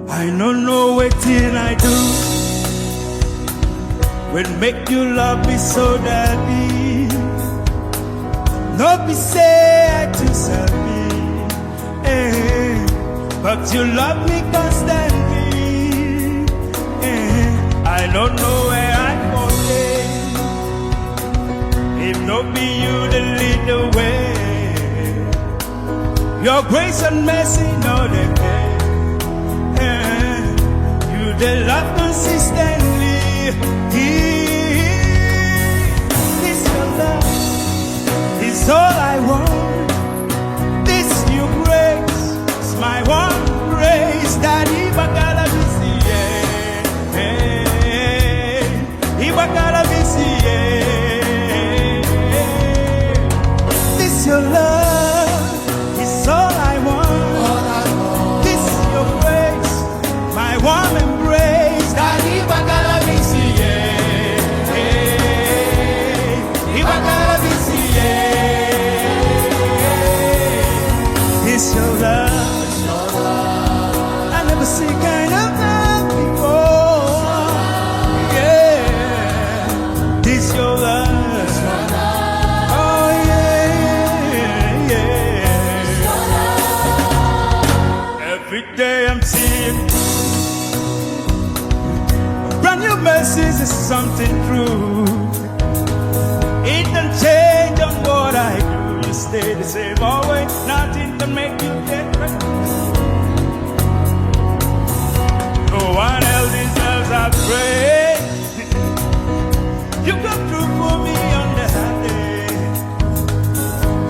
I don't know what till I do when make you love me so daddy. No be say I too selfish, but you love me constantly. I don't know where I go if no be you to lead the way. Your grace and mercy, no they pay. You they love consistently. This your love is all I want. This your grace is my one grace. Daddy, bakala bisi bakala bisi. This your love is all I want. This your grace, my warm embrace. Daddy, bakala bisi bakala bisi. This your love, I never see kind of love before. Yeah, this your love. Oh yeah, yeah. Every day I'm seeing brand new mercies is something true. It don't change on what I do. You stay the same always. Nothing can make you different. No one else deserves our praise. You come through for me on that day.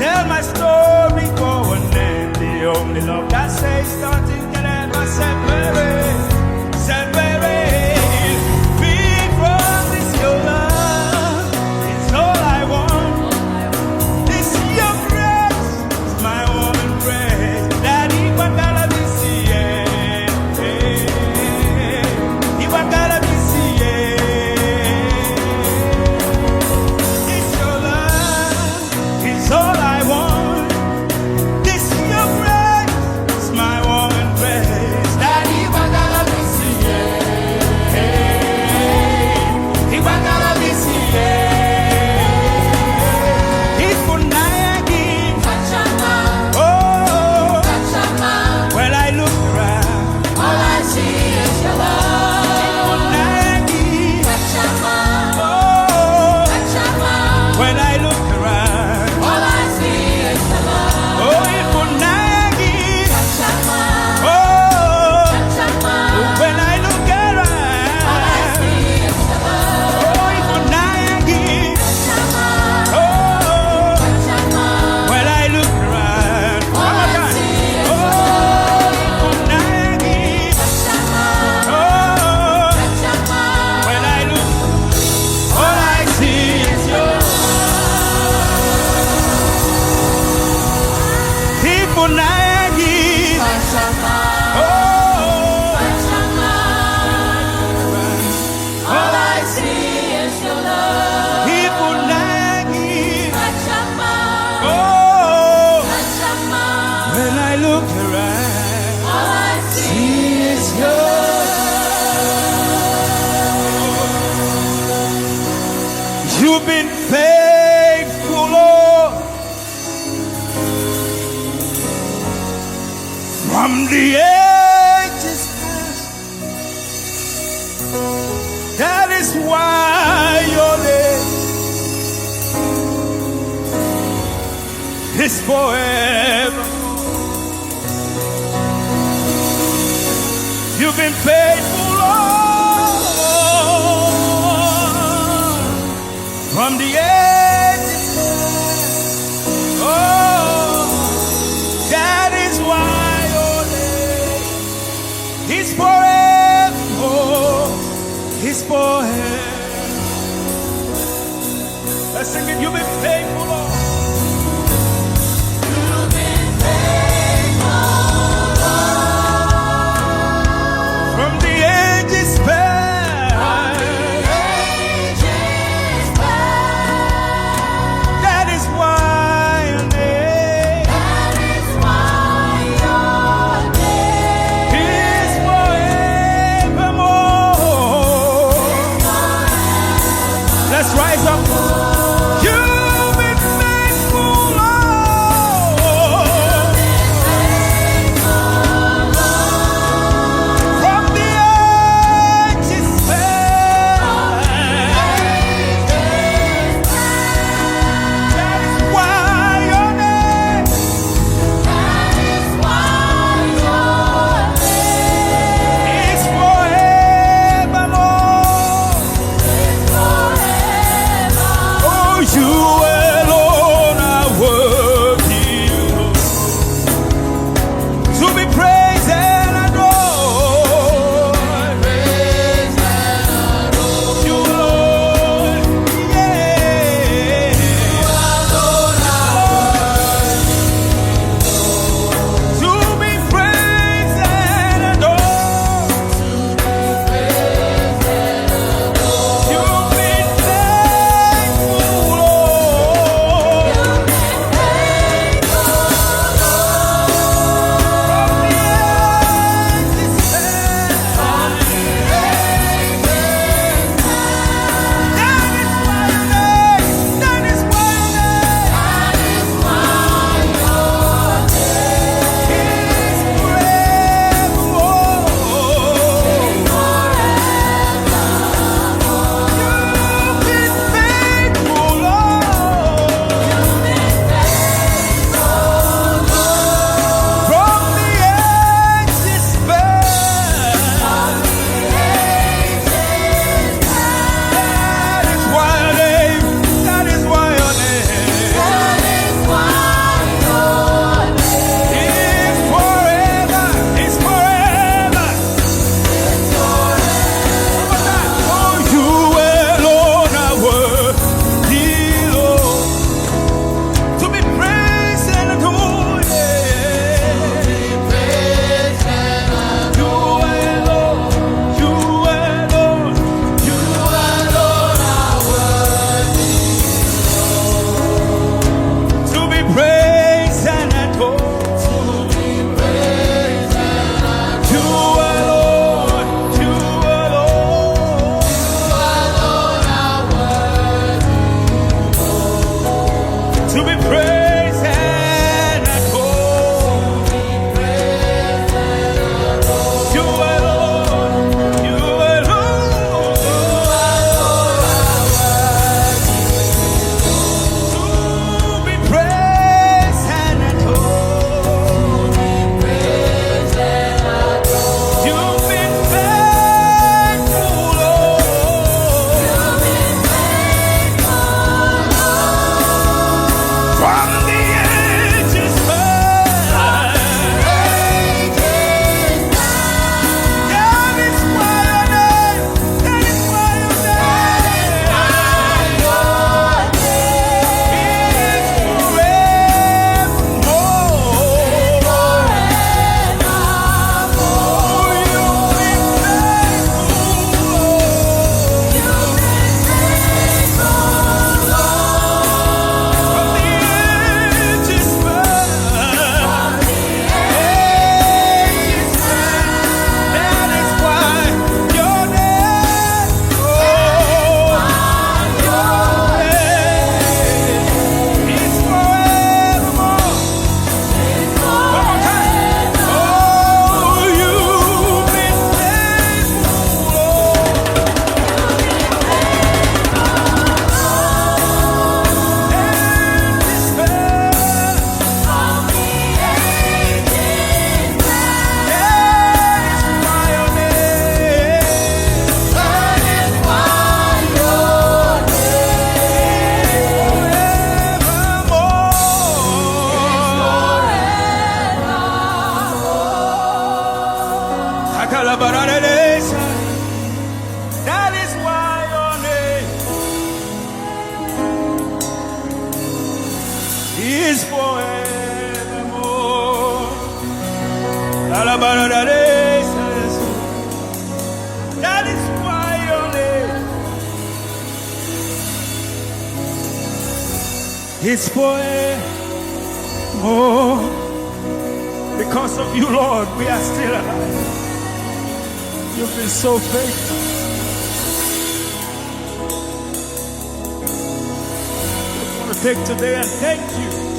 Tell my story, go and end. The only love that says nothing can ever separate. Because this your love is all I want. This your grace is my warm embrace. Daddy, bakala bisi bakala bisi. This your love is all I want. This your grace is my warm embrace. Daddy, bakala bisi bakala bisi. Ifunayagi, oh, when I look around, All I see is your love. Ifunayagi, oh, when I look around, All I see is your love. oh, Ifunayagi, oh, when I look All I around, see is your love. oh, Ifunayagi, oh, when I look around, one more time, oh, Ifunayagi, oh, when I look, all I see is your Ifunayagi, oh, All I see is your love. Ifunayagi, oh, when I look around, All I see is your you've been faithful, Lord, from the ages past. That is why your name is forever. You've been faithful, Lord, from the ages past. Oh, that is why your name is forever. Is forever. Let's sing it. You've been faithful, Lord. You've been faithful, From the ages past. ages past. That is why your name That is why your name is forever. That is why your name is forevermore. That is why your name is forevermore. Because of you, Lord, we are still alive. You've been so faithful. I want to take today and thank you